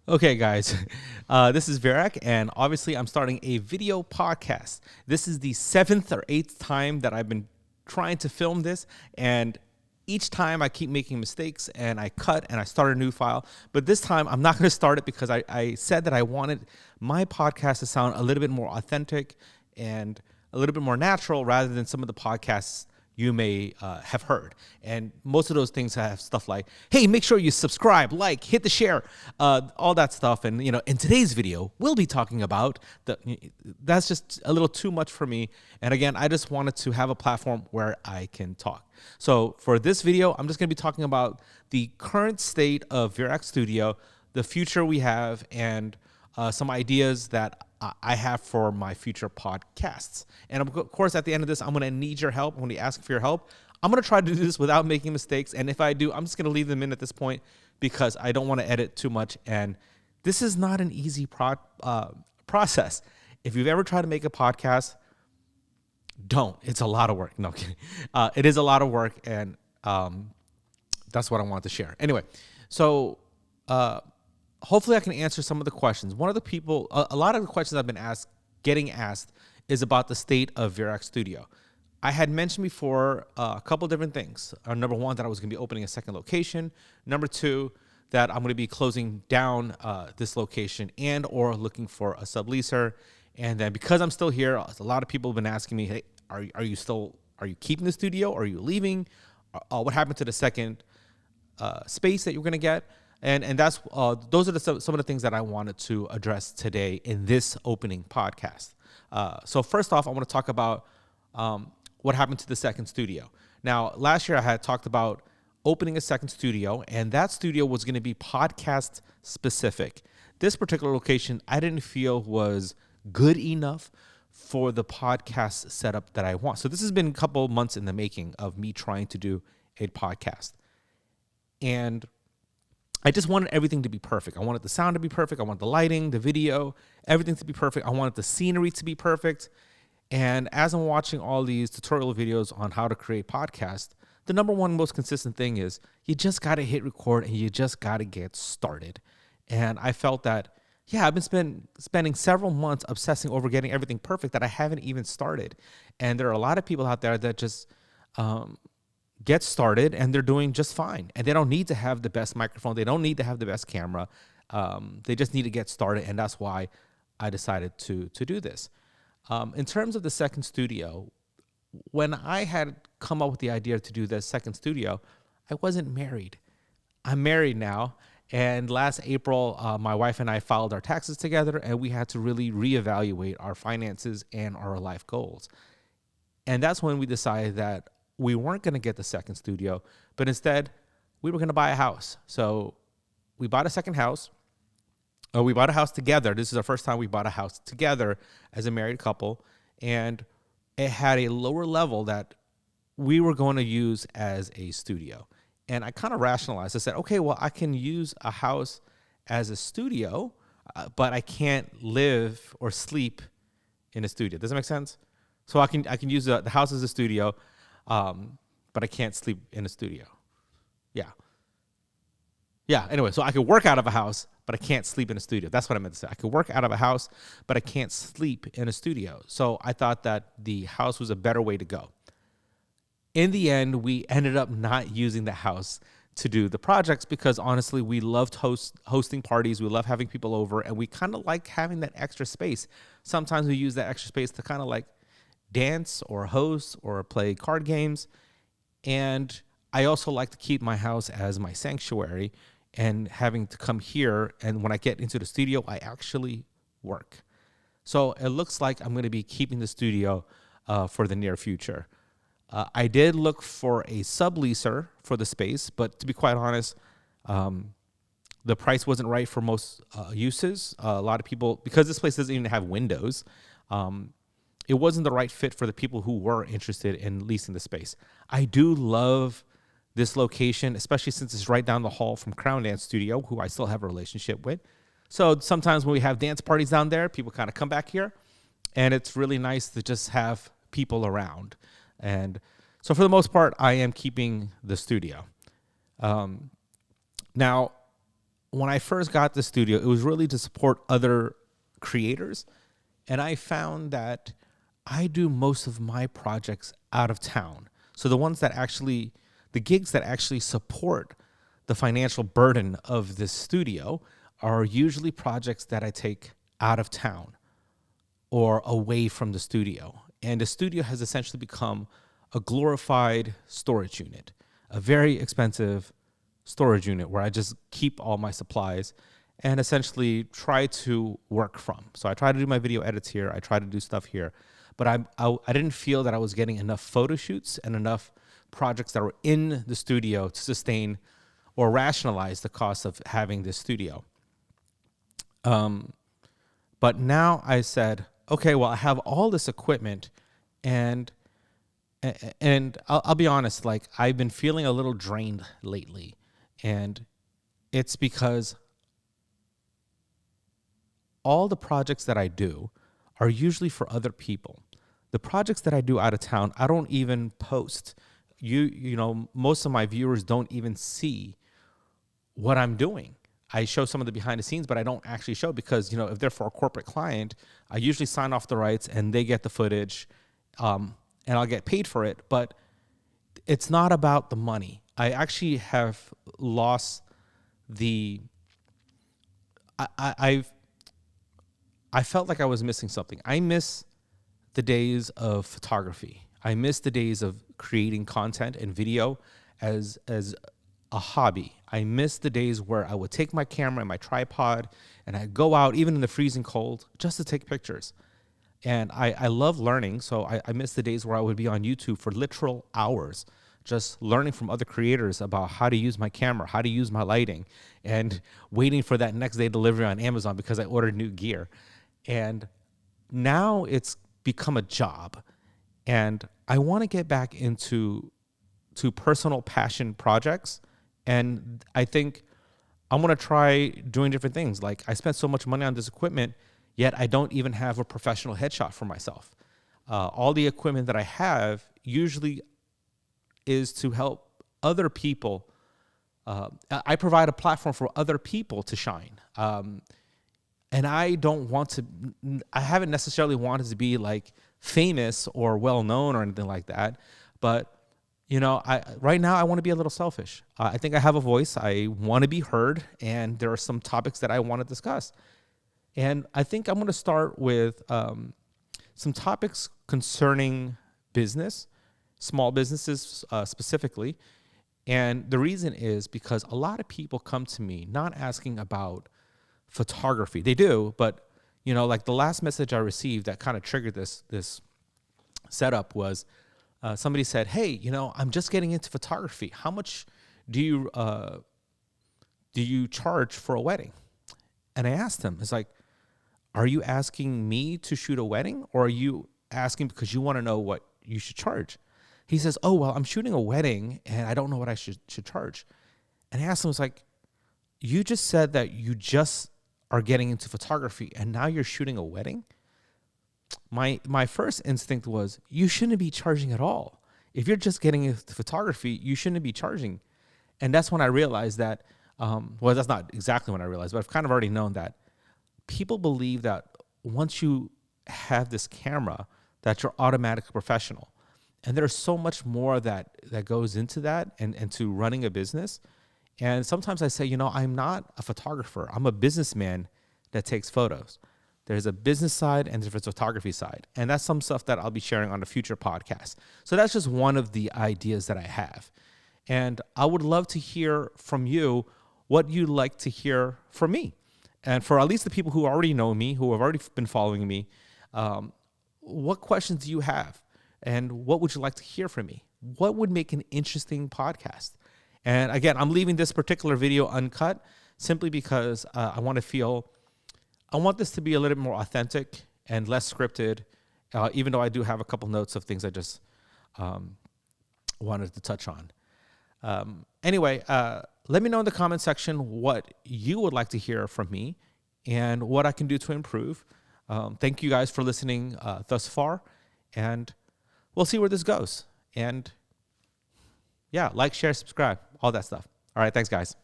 Okay, guys, this is Virak, and obviously I'm starting a video podcast. This is the seventh or eighth time that I've been trying to film this, and each time I keep making mistakes, and I cut and I start a new file. But this time I'm not going to start it because I said that I wanted my podcast to sound a little bit more authentic and a little bit more natural rather than some of the podcasts you may have heard. And most of those things have stuff like, hey, make sure you subscribe, like, hit the share, all that stuff. And, in today's video, we'll be talking about that's just a little too much for me. And again, I just wanted to have a platform where I can talk. So for this video, I'm just going to be talking about the current state of Virak Studio, the future we have, and some ideas that I have for my future podcasts. And of course, at the end of this, I'm going to need your help. I'm going to ask for your help. I'm going to try to do this without making mistakes. And if I do, I'm just going to leave them in at this point because I don't want to edit too much. And this is not an easy process. If you've ever tried to make a podcast, don't. It's a lot of work. No, I'm kidding. It is a lot of work. And that's what I want to share. Anyway, so hopefully I can answer some of the questions. One of the people, a lot of the questions I've been getting asked is about the state of Virak Studio. I had mentioned before a couple different things. Number one, that I was going to be opening a second location. Number two, that I'm going to be closing down this location and or looking for a subleaser. And then because I'm still here, a lot of people have been asking me, hey, are you keeping the studio? Are you leaving? What happened to the second space that you're going to get? And that's those are some of the things that I wanted to address today in this opening podcast. So first off, I want to talk about what happened to the second studio. Now, last year I had talked about opening a second studio, and that studio was going to be podcast specific. This particular location I didn't feel was good enough for the podcast setup that I want. So this has been a couple months in the making of me trying to do a podcast. And I just wanted everything to be perfect. I wanted the sound to be perfect. I want the lighting, the video, everything to be perfect. I wanted the scenery to be perfect. And as I'm watching all these tutorial videos on how to create podcasts, the number one most consistent thing is you just got to hit record and you just got to get started. And I felt that, I've been spending several months obsessing over getting everything perfect that I haven't even started. And there are a lot of people out there that just get started and they're doing just fine. And they don't need to have the best microphone. They don't need to have the best camera. They just need to get started. And that's why I decided to do this. In terms of the second studio, when I had come up with the idea to do this second studio, I wasn't married. I'm married now. And last April, my wife and I filed our taxes together, and we had to really reevaluate our finances and our life goals. And that's when we decided that we weren't going to get the second studio, but instead we were going to buy a house. So we bought a second house. We bought a house together. This is our first time we bought a house together as a married couple. And it had a lower level that we were going to use as a studio. And I kind of rationalized. I said, okay, well, I can use a house as a studio, but I can't live or sleep in a studio. Does that make sense? So I can use the house as a studio, but I can't sleep in a studio. Anyway, so I could work out of a house, but I can't sleep in a studio. That's what I meant to say. I could work out of a house, but I can't sleep in a studio. So I thought that the house was a better way to go. In the end, we ended up not using the house to do the projects because honestly, we loved hosting parties. We love having people over, and we kind of like having that extra space. Sometimes we use that extra space to kind of like dance or host or play card games. And I also like to keep my house as my sanctuary and having to come here. And when I get into the studio, I actually work. So it looks like I'm going to be keeping the studio for the near future. I did look for a subleaser for the space, but to be quite honest, the price wasn't right for most uses. A lot of people, because this place doesn't even have windows, it wasn't the right fit for the people who were interested in leasing the space. I do love this location, especially since it's right down the hall from Crown Dance Studio, who I still have a relationship with. So sometimes when we have dance parties down there, people kind of come back here, and it's really nice to just have people around. And so for the most part, I am keeping the studio. Now, when I first got the studio, it was really to support other creators. And I found that I do most of my projects out of town. So the gigs that actually support the financial burden of this studio are usually projects that I take out of town or away from the studio. And the studio has essentially become a glorified storage unit, a very expensive storage unit where I just keep all my supplies and essentially try to work from. So I try to do my video edits here. I try to do stuff here, but I didn't feel that I was getting enough photo shoots and enough projects that were in the studio to sustain or rationalize the cost of having this studio. But now I said, okay, well, I have all this equipment, and I'll be honest, like I've been feeling a little drained lately, and it's because all the projects that I do are usually for other people. The projects that I do out of town, I don't even post. You know, most of my viewers don't even see what I'm doing. I show some of the behind the scenes, but I don't actually show because, you know, if they're for a corporate client, I usually sign off the rights and they get the footage, and I'll get paid for it. But it's not about the money. I actually have lost the. I felt like I was missing something. I miss the days of photography. I miss the days of creating content and video as a hobby. I miss the days where I would take my camera and my tripod and I'd go out even in the freezing cold just to take pictures. And I love learning, so I miss the days where I would be on YouTube for literal hours just learning from other creators about how to use my camera, how to use my lighting, and waiting for that next day delivery on Amazon because I ordered new gear. And now it's become a job. And I want to get back into personal passion projects. And I think I want to try doing different things. Like I spent so much money on this equipment, yet I don't even have a professional headshot for myself. All the equipment that I have usually is to help other people. I provide a platform for other people to shine. And I haven't necessarily wanted to be like famous or well-known or anything like that. But, you know, right now I want to be a little selfish. I think I have a voice. I want to be heard. And there are some topics that I want to discuss. And I think I'm going to start with some topics concerning business, small businesses specifically. And the reason is because a lot of people come to me not asking about photography. They do, but you know, like the last message I received that kind of triggered this setup was somebody said, "Hey, you know, I'm just getting into photography. How much do you charge for a wedding?" And I asked him, "It's like, are you asking me to shoot a wedding, or are you asking because you want to know what you should charge?" He says, "Oh, well, I'm shooting a wedding and I don't know what I should charge." And I asked him, "It's like, you just said that you just are getting into photography and now you're shooting a wedding?" My first instinct was, you shouldn't be charging at all. If you're just getting into photography, you shouldn't be charging. And that's when I realized that, well, that's not exactly when I realized, but I've kind of already known that people believe that once you have this camera, that you're automatically professional. And there's so much more that goes into that and to running a business. And sometimes I say, you know, I'm not a photographer. I'm a businessman that takes photos. There's a business side and there's a photography side. And that's some stuff that I'll be sharing on a future podcast. So that's just one of the ideas that I have. And I would love to hear from you what you'd like to hear from me. And for at least the people who already know me, who have already been following me, what questions do you have? And what would you like to hear from me? What would make an interesting podcast? And again, I'm leaving this particular video uncut simply because I want this to be a little bit more authentic and less scripted, even though I do have a couple notes of things I just wanted to touch on. Anyway, let me know in the comment section what you would like to hear from me and what I can do to improve. Thank you guys for listening thus far, and we'll see where this goes. And yeah, like, share, subscribe, all that stuff. All right, thanks, guys.